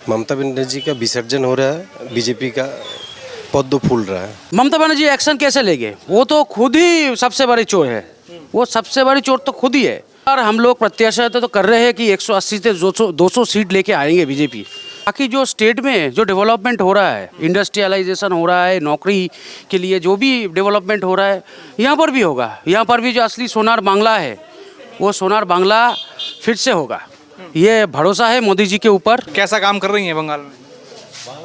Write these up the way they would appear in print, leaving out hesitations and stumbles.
ममता बनर्जी का विसर्जन हो रहा है, बीजेपी का पद्म फूल रहा है। ममता बनर्जी एक्शन कैसे लेंगे? वो तो खुद ही सबसे बड़ी चोर है। वो सबसे बड़ी चोर तो खुद ही है। और हम लोग प्रत्याशा तो कर रहे हैं कि 180 से 200 सीट लेके आएंगे बीजेपी। बाकी जो स्टेट में जो डेवलपमेंट हो रहा है, इंडस्ट्रियलाइजेशन हो रहा है, नौकरी के लिए जो भी डेवलपमेंट हो रहा है, यहाँ पर भी होगा। यहाँ पर भी जो असली सोनार बांग्ला है, वो सोनार बांग्ला फिर से होगा। ये भरोसा है मोदी जी के ऊपर। कैसा काम कर रही हैं बंगाल में?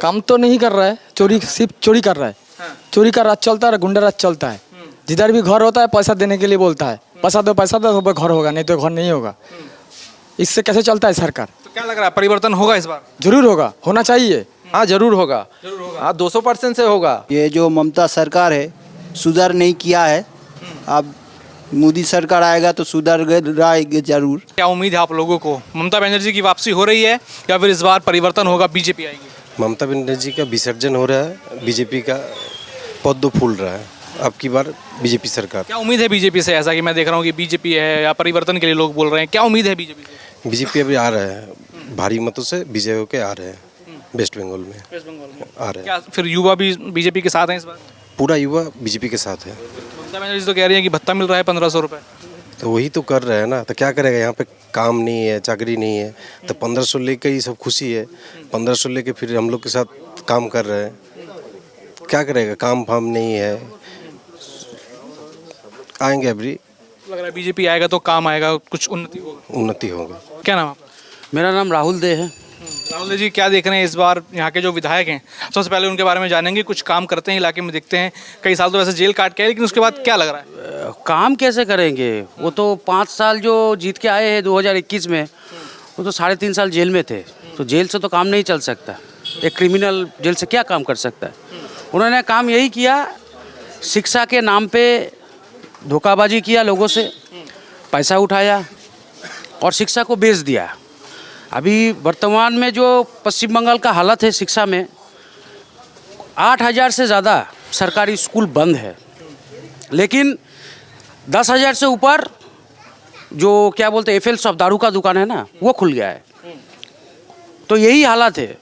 काम तो नहीं कर रहा है, चोरी सिर्फ चोरी कर रहा है। चोरी का राज चलता है, गुंडा राज चलता है। जिधर भी घर होता है पैसा देने के लिए बोलता है, पैसा दो तो घर होगा, नहीं तो घर नहीं होगा। इससे कैसे चलता है सरकार? तो क्या लग रहा है, परिवर्तन होगा इस बार? जरूर होगा, होना चाहिए। हाँ जरूर होगा, हाँ 200% से होगा। ये जो ममता सरकार है सुधार नहीं किया है। अब मोदी सरकार आएगा तो सुधार आएगा जरूर। क्या उम्मीद है आप लोगों को, ममता बनर्जी की वापसी हो रही है या फिर इस बार परिवर्तन होगा, बीजेपी आएगी? ममता बनर्जी का विसर्जन हो रहा है, बीजेपी का पद्म फूल रहा है। अब की बार बीजेपी सरकार। क्या उम्मीद है बीजेपी से? ऐसा कि मैं देख रहा हूँ कि बीजेपी है या परिवर्तन के लिए लोग बोल रहे हैं, क्या उम्मीद है बीजेपी से? बीजेपी अभी आ रहा है, भारी मतों से विजय होके आ रहे हैं वेस्ट बंगाल में आ रहे हैं। क्या फिर युवा भी बीजेपी के साथ हैं इस बार? पूरा युवा बीजेपी के साथ है। ममता बनर्जी तो कह रही है कि भत्ता मिल रहा है 1500 रुपये। तो वही तो कर रहे हैं ना, तो क्या करेगा? यहाँ पे काम नहीं है, चाकरी नहीं है, तो 1500 लेके ही सब खुशी है। 1500 लेके फिर हम लोग के साथ काम कर रहे हैं, क्या करेगा? काम फाम नहीं है। आएंगे अभी, लग रहा है बीजेपी आएगा तो काम आएगा, कुछ उन्नति होगा। उन्नति होगा। क्या नाम आपका? मेरा नाम राहुल दे है। राहुल जी, क्या देख रहे हैं इस बार यहाँ के जो विधायक हैं? सबसे पहले उनके बारे में जानेंगे, कुछ काम करते हैं इलाके में, देखते हैं। कई साल तो वैसे जेल काट के आए, लेकिन उसके बाद क्या लग रहा है? काम कैसे करेंगे? वो तो 5 साल जो जीत के आए हैं 2021 में, वो तो 3.5 साल जेल में थे। तो जेल से तो काम नहीं चल सकता। एक क्रिमिनल जेल से क्या काम कर सकता है? उन्होंने काम यही किया, शिक्षा के नाम पे धोखाबाजी किया, लोगों से पैसा उठाया और शिक्षा को बेच दिया। अभी वर्तमान में जो पश्चिम बंगाल का हालत है शिक्षा में, 8,000 से ज़्यादा सरकारी स्कूल बंद है, लेकिन 10,000 से ऊपर जो क्या बोलते हैं एफएल शॉप, दारू का दुकान है ना, वो खुल गया है। तो यही हालत है।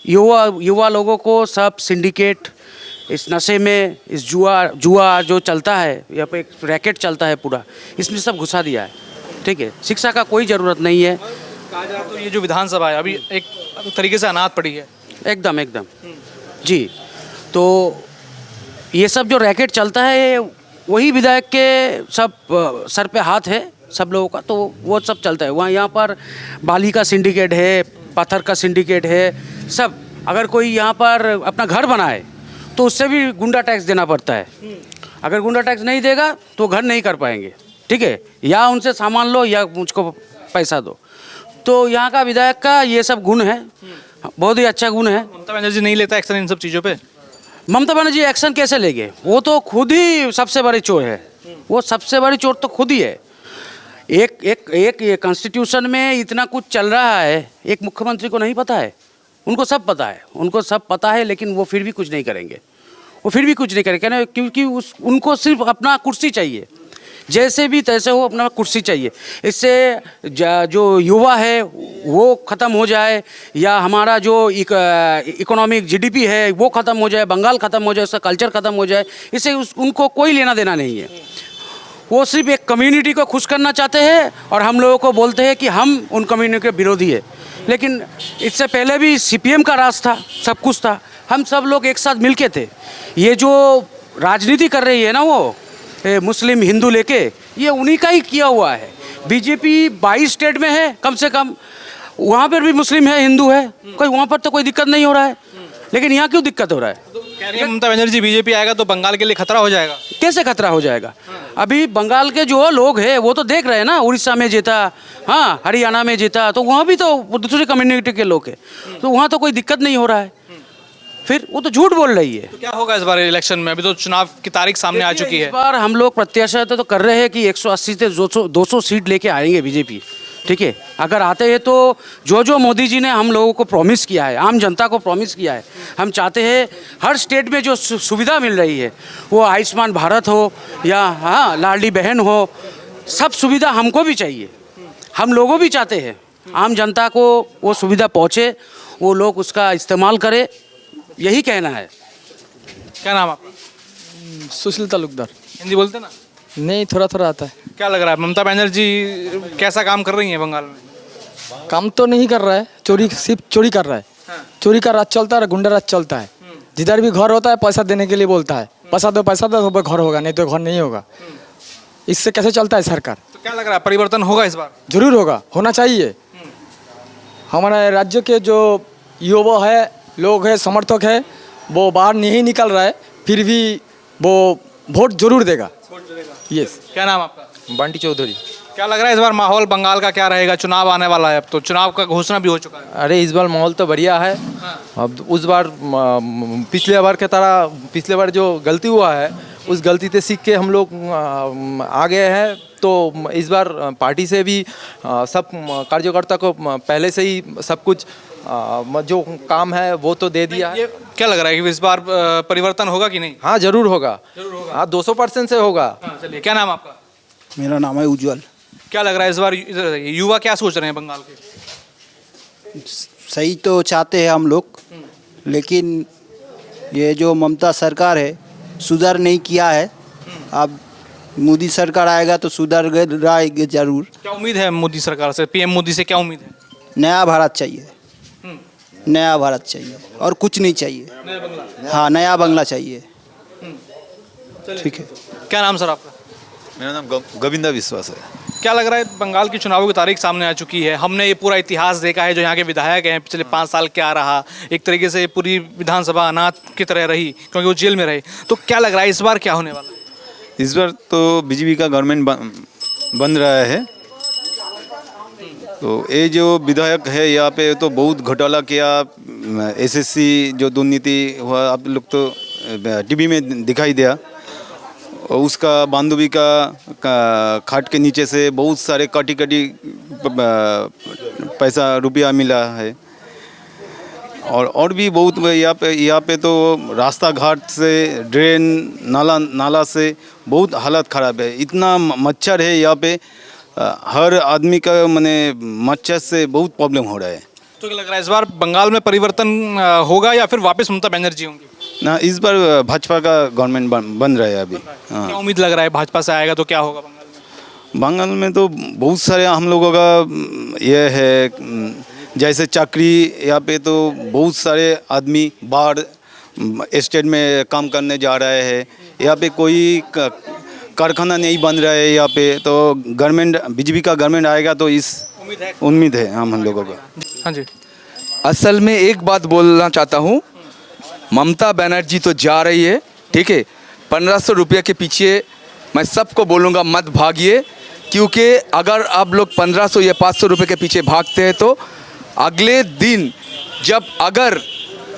युवा लोगों को सब सिंडिकेट, इस नशे में, इस जुआ जो चलता है, यहाँ पे एक रैकेट चलता है पूरा, इसमें सब घुसा दिया है। ठीक है, शिक्षा का कोई ज़रूरत नहीं है। कहा जाए तो ये जो विधानसभा है अभी एक तरीके से अनाथ पड़ी है। एकदम जी। तो ये सब जो रैकेट चलता है, वही विधायक के सब सर पे हाथ है सब लोगों का, तो वो सब चलता है वहाँ। यहाँ पर बाली का सिंडिकेट है, पत्थर का सिंडिकेट है, सब। अगर कोई यहाँ पर अपना घर बनाए तो उससे भी गुंडा टैक्स देना पड़ता है। अगर गुंडा टैक्स नहीं देगा तो घर नहीं कर पाएंगे। ठीक है, या उनसे सामान लो या मुझको पैसा दो। तो यहाँ का विधायक का ये सब गुण है, बहुत ही अच्छा गुण है। ममता बनर्जी नहीं लेता एक्शन इन सब चीज़ों पे? ममता बनर्जी एक्शन कैसे लेंगे? वो तो खुद ही सबसे बड़ी चोर है। वो सबसे बड़ी चोर तो खुद ही है। एक कॉन्स्टिट्यूशन में इतना कुछ चल रहा है, एक मुख्यमंत्री को नहीं पता है? उनको सब पता है, उनको सब पता है, लेकिन वो फिर भी कुछ नहीं करेंगे। वो फिर भी कुछ नहीं करेंगे क्योंकि उनको सिर्फ अपना कुर्सी चाहिए, जैसे भी तैसे हो, अपना कुर्सी चाहिए। इससे जो युवा है वो ख़त्म हो जाए, या हमारा जो इकोनॉमिक जीडीपी है वो ख़त्म हो जाए, बंगाल ख़त्म हो जाए, उसका कल्चर ख़त्म हो जाए, इससे उनको कोई लेना देना नहीं है। वो सिर्फ एक कम्युनिटी को खुश करना चाहते हैं और हम लोगों को बोलते हैं कि हम उन कम्युनिटी के विरोधी है। लेकिन इससे पहले भी सीपीएम का राज था, सब कुछ था, हम सब लोग एक साथ मिलके थे। ये जो राजनीति कर रही है ना, वो मुस्लिम हिंदू लेके, ये उन्हीं का ही किया हुआ है। बीजेपी 22 स्टेट में है कम से कम, वहाँ पर भी मुस्लिम है, हिंदू है, कोई वहाँ पर तो कोई दिक्कत नहीं हो रहा है, लेकिन यहाँ क्यों दिक्कत हो रहा है? कह रही है ममता बनर्जी बीजेपी आएगा तो बंगाल के लिए खतरा हो जाएगा। कैसे खतरा हो जाएगा? अभी बंगाल के जो लोग हैं वो तो देख रहे हैं ना, उड़ीसा में जीता, हाँ हरियाणा में जीता, तो वहाँ भी तो दूसरी कम्युनिटी के लोग हैं, तो वहाँ तो कोई दिक्कत नहीं हो रहा है। फिर वो तो झूठ बोल रही है। तो क्या होगा इस बार इलेक्शन में? अभी तो चुनाव की तारीख सामने आ चुकी है। इस बार हम लोग प्रत्याशा तो कर रहे हैं कि 180 से 200 सीट लेके आएंगे बीजेपी। ठीक है, अगर आते हैं तो जो मोदी जी ने हम लोगों को प्रॉमिस किया है, आम जनता को प्रॉमिस किया है, हम चाहते हैं हर स्टेट में जो सुविधा मिल रही है, वो आयुष्मान भारत हो या हाँ लाडली बहन हो, सब सुविधा हमको भी चाहिए। हम लोगों भी चाहते हैं आम जनता को वो सुविधा पहुँचे, वो लोग उसका इस्तेमाल करें, यही कहना है। क्या नाम आपका? सुशील तालुकदार। हिंदी बोलते ना? नहीं, थोड़ा थोड़ा आता है। क्या लग रहा है ममता बनर्जी कैसा काम कर रही हैं बंगाल में? काम तो नहीं कर रहा है, चोरी सिर्फ चोरी कर रहा है। चोरी का राज चलता है, गुंडा राज चलता है। जिधर भी घर होता है पैसा देने के लिए बोलता है, पैसा दो तो घर होगा, नहीं तो घर नहीं होगा। इससे कैसे चलता है सरकार? तो क्या लग रहा है परिवर्तन होगा इस बार? जरूर होगा, होना चाहिए। हमारे राज्य के जो युवा है, लोग है, समर्थक है, वो बाहर नहीं निकल रहा है, फिर भी वो वोट जरूर देगा। यस। क्या नाम आपका? बंटी चौधरी। क्या लग रहा है इस बार माहौल बंगाल का क्या रहेगा? चुनाव आने वाला है, अब तो चुनाव का घोषणा भी हो चुका है। अरे इस बार माहौल तो बढ़िया है। अब उस बार पिछले बार की तरह पिछले बार जो गलती हुआ है उस गलती से सीख के हम लोग आ गए हैं। तो इस बार पार्टी से भी सब कार्यकर्ता को पहले से ही सब कुछ जो काम है वो तो दे दिया है। ये क्या लग रहा है कि इस बार परिवर्तन होगा कि नहीं? हाँ जरूर होगा, हाँ 200% से होगा। चलिए, क्या नाम आपका? मेरा नाम है उज्जवल। क्या लग रहा है इस बार युवा क्या सोच रहे हैं बंगाल के? सही तो चाहते हैं हम लोग, लेकिन ये जो ममता सरकार है सुधार नहीं किया है। अब मोदी सरकार आएगा तो सुधार रहेगा जरूर। क्या उम्मीद है मोदी सरकार से? पीएम मोदी से क्या उम्मीद है? नया भारत चाहिए, नया भारत चाहिए और कुछ नहीं चाहिए। नया बंगला। हाँ, नया बंगला चाहिए। ठीक है। क्या नाम सर आपका? मेरा नाम गोविंदा विश्वास है। क्या लग रहा है बंगाल की चुनावों की तारीख सामने आ चुकी है, हमने ये पूरा इतिहास देखा है जो यहाँ के विधायक हैं पिछले 5 साल क्या रहा, एक तरीके से पूरी विधानसभा अनाथ की तरह रही क्योंकि वो जेल में रहे। तो क्या लग रहा है इस बार क्या होने वाला है? इस बार तो बीजेपी का गवर्नमेंट बन रहा है। तो ये जो विधायक है यहाँ पे तो बहुत घोटाला किया। एसएससी जो दुर्नीति हुआ आप लोग तो टीवी में दिखाई दिया। और उसका बांधवी का खाट के नीचे से बहुत सारे कटी पैसा रुपया मिला है। और भी बहुत यहाँ पे तो रास्ता घाट से ड्रेन नाला से बहुत हालत ख़राब है। इतना मच्छर है यहाँ पे, हर आदमी का माने मच्छर से बहुत प्रॉब्लम हो रहा है। तो क्या लग रहा है इस बार बंगाल में परिवर्तन होगा या फिर वापस ममता बनर्जी होंगी? ना, इस बार भाजपा का गवर्नमेंट बन रहा है अभी। हाँ। क्या उम्मीद लग रहा है भाजपा से आएगा तो क्या होगा बंगाल में? बंगाल में तो बहुत सारे हम लोगों का ये है, जैसे चाकरी यहाँ पे तो बहुत सारे आदमी बाहर स्टेट में काम करने जा रहे हैं। यहाँ पे कोई कारखाना नहीं बन रहा है यहाँ पे। तो गवर्नमेंट बीजेपी का गवर्नमेंट आएगा तो इस उम्मीद है हम लोगों का। हाँ जी। असल में एक बात बोलना चाहता हूँ, ममता बनर्जी तो जा रही है, ठीक है। 1500 रुपये के पीछे मैं सबको बोलूँगा मत भागिए, क्योंकि अगर आप लोग 1500 या 500 रुपये के पीछे भागते हैं तो अगले दिन जब अगर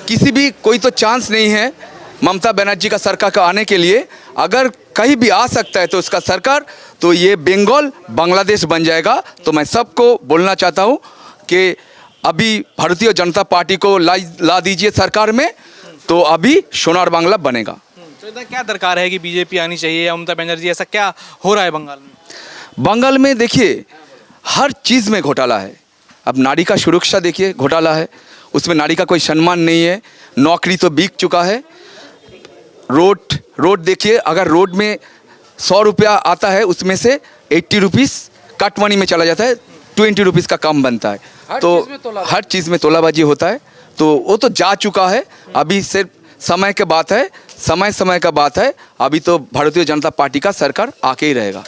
किसी भी कोई तो चांस नहीं है ममता बनर्जी का सरकार का आने के लिए, अगर कहीं भी आ सकता है तो उसका सरकार, तो ये बंगाल बांग्लादेश बन जाएगा। तो मैं सबको बोलना चाहता हूँ कि अभी भारतीय जनता पार्टी को ला दीजिए सरकार में, तो अभी सोनार बांग्ला बनेगा। तो इतना क्या दरकार है कि बीजेपी आनी चाहिए या ममता बनर्जी? ऐसा क्या हो रहा है बंगाल में? बंगाल में देखिए हर चीज़ में घोटाला है। अब नारी का सुरक्षा देखिए घोटाला है, उसमें नारी का कोई सम्मान नहीं है। नौकरी तो बिक चुका है। रोड देखिए, अगर रोड में 100 रुपया आता है उसमें से 80 रुपीज़ कट मनी में चला जाता है, 20 रुपीज़ का कम बनता है। तो हर चीज़ में तोलाबाजी होता है। तो वो तो जा चुका है, अभी सिर्फ समय की बात है, समय का बात है। अभी तो भारतीय जनता पार्टी का सरकार आके ही रहेगा।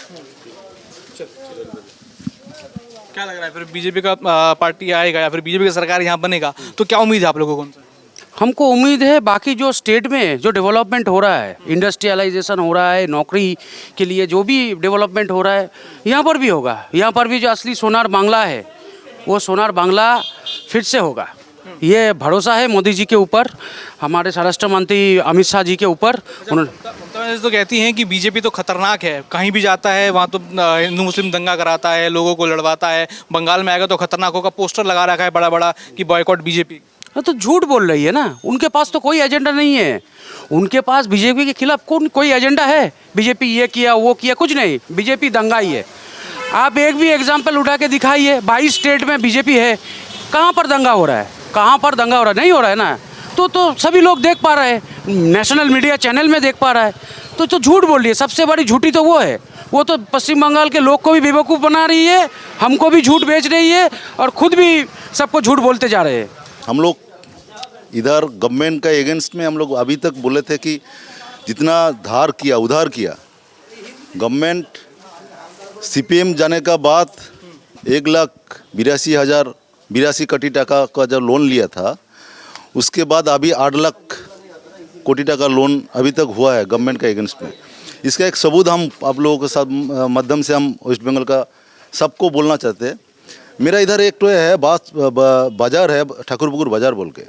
क्या लग रहा है फिर बीजेपी का पार्टी आएगा या फिर बीजेपी का सरकार यहाँ बनेगा तो क्या उम्मीद है आप लोगों को उनसे? हमको उम्मीद है बाकी जो स्टेट में जो डेवलपमेंट हो रहा है, इंडस्ट्रियलाइजेशन हो रहा है, नौकरी के लिए जो भी डेवलपमेंट हो रहा है यहाँ पर भी होगा। यहाँ पर भी जो असली सोनार बांग्ला है वो सोनार बांग्ला फिर से होगा। ये भरोसा है मोदी जी के ऊपर, हमारे स्वराष्ट्र मंत्री अमित शाह जी के ऊपर। ममता तो कहती हैं कि बीजेपी तो खतरनाक है, कहीं भी जाता है वहाँ तो हिंदू मुस्लिम दंगा कराता है, लोगों को लड़वाता है, बंगाल में आएगा तो खतरनाक होगा। पोस्टर लगा रखा है बड़ा बड़ा कि बॉयकॉट बीजेपी। तो झूठ बोल रही है ना, उनके पास तो कोई एजेंडा नहीं है। उनके पास बीजेपी के खिलाफ कोई एजेंडा है? बीजेपी ये किया वो किया, कुछ नहीं। बीजेपी दंगा ही है। आप एक भी एग्जाम्पल उठा के दिखाइए, 22 स्टेट में बीजेपी है, कहाँ पर दंगा हो रहा है? कहाँ पर दंगा हो रहा है, नहीं हो रहा है ना। तो सभी लोग देख पा रहे हैं, नेशनल मीडिया चैनल में देख पा रहा है। तो झूठ बोल रही है, सबसे बड़ी झूठी तो वो है। वो तो पश्चिम बंगाल के लोग को भी बेवकूफ़ बना रही है, हमको भी झूठ बेच रही है और खुद भी सबको झूठ बोलते जा रहे हैं। हम लोग इधर गवर्नमेंट का एगेंस्ट में हम लोग अभी तक बोले थे कि जितना धार किया उधार किया गवर्नमेंट, सीपीएम जाने का बाद 1,82,082 कोटी टाका का जब लोन लिया था, उसके बाद अभी 8 लाख कोटी टाका लोन अभी तक हुआ है गवर्नमेंट का एगेंस्ट में। इसका एक सबूत हम आप लोगों के साथ माध्यम से हम वेस्ट बंगाल का सबको बोलना चाहते हैं। मेरा इधर एक तो है बाज़ार है, ठाकुरपुकुर बाज़ार बोल के,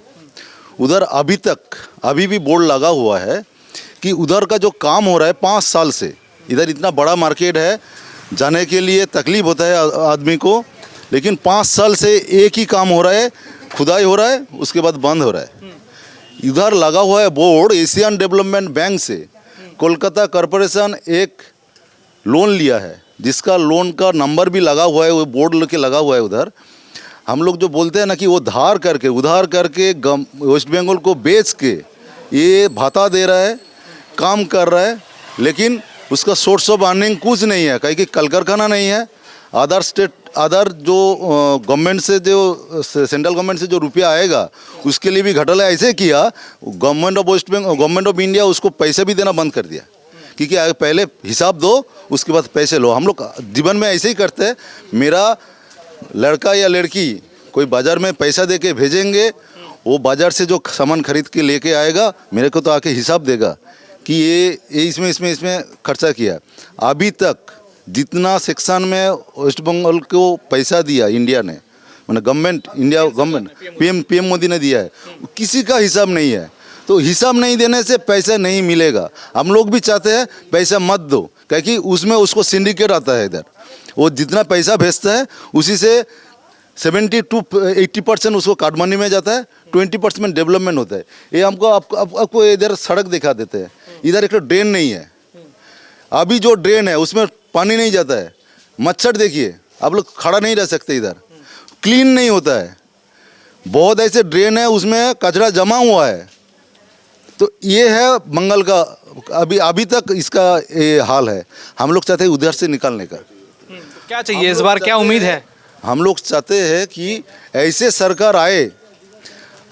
उधर अभी भी बोर्ड लगा हुआ है कि उधर का जो काम हो रहा है 5 साल से, इधर इतना बड़ा मार्केट है, जाने के लिए तकलीफ होता है आदमी को, लेकिन 5 साल से एक ही काम हो रहा है, खुदाई हो रहा है, उसके बाद बंद हो रहा है। इधर लगा हुआ है बोर्ड, एशियन डेवलपमेंट बैंक से कोलकाता कॉरपोरेशन एक लोन लिया है, जिसका लोन का नंबर भी लगा हुआ है, वो बोर्ड लेके लगा हुआ है उधर। हम लोग जो बोलते हैं ना कि वो उधार करके वेस्ट बंगाल को बेच के ये भाता दे रहा है, काम कर रहा है, लेकिन उसका सोर्स ऑफ अर्निंग कुछ नहीं है, कहीं कि कल कारखाना नहीं है। अदर जो गवर्नमेंट से, जो सेंट्रल गवर्नमेंट से जो रुपया आएगा उसके लिए भी घोटाला ऐसे किया, गवर्नमेंट ऑफ इंडिया उसको पैसे भी देना बंद कर दिया, क्योंकि पहले हिसाब दो उसके बाद पैसे लो। हम लोग जीवन में ऐसे ही करते हैं। मेरा लड़का या लड़की कोई बाज़ार में पैसा दे के भेजेंगे, वो बाज़ार से जो सामान खरीद के लेके आएगा, मेरे को तो आके हिसाब देगा कि ये इसमें खर्चा किया। अभी तक जितना सेक्शन में वेस्ट बंगाल को पैसा दिया इंडिया ने, मैंने गवर्नमेंट पीएम मोदी ने दिया है, किसी का हिसाब नहीं है। तो हिसाब नहीं देने से पैसा नहीं मिलेगा। हम लोग भी चाहते हैं पैसा मत दो, क्योंकि उसमें उसको सिंडिकेट आता है। इधर वो जितना पैसा भेजता है उसी से 70 to 80% उसको कार्ड मनी में जाता है, 20% डेवलपमेंट होता है। ये हमको आपको इधर सड़क दिखा देते हैं, इधर एक तो ड्रेन नहीं है। अभी जो ड्रेन है उसमें पानी नहीं जाता है, मच्छर देखिए, आप लोग खड़ा नहीं रह सकते, इधर क्लीन नहीं होता है। बहुत ऐसे ड्रेन है उसमें कचरा जमा हुआ है। तो ये है बंगाल का अभी तक इसका ये हाल है। हम लोग चाहते हैं उधर से निकालने का। क्या चाहिए इस बार, क्या उम्मीद है? हम लोग चाहते हैं कि ऐसे सरकार आए।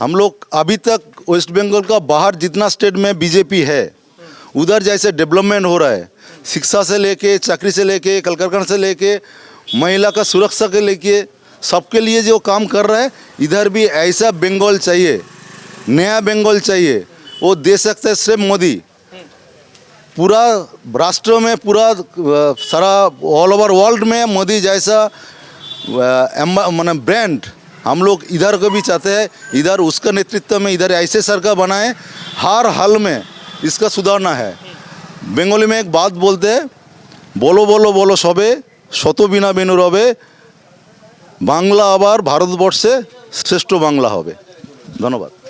हम लोग अभी तक वेस्ट बंगाल का बाहर जितना स्टेट में बीजेपी है, उधर जैसे डेवलपमेंट हो रहा है, शिक्षा से लेके, चाकरी से लेके, कल कारखाना से लेके, महिला का सुरक्षा के लेके, सबके लिए जो काम कर रहा है, इधर भी ऐसा बंगाल चाहिए, नया बंगाल चाहिए। वो दे सकते हैं सिर्फ मोदी। पूरा राष्ट्र में, पूरा सारा ऑल ओवर वर्ल्ड में मोदी जैसा माने ब्रांड हम लोग इधर को भी चाहते हैं। इधर उसका नेतृत्व में इधर ऐसे सरकार बनाए, हर हाल में इसका सुधारना है। बंगाली में एक बात बोलते हैं, बोलो बोलो बोलो सबे शत बिना बेनु रबे, बांग्ला आबार भारतवर्षे श्रेष्ठ बांग्ला होबे। धन्यवाद।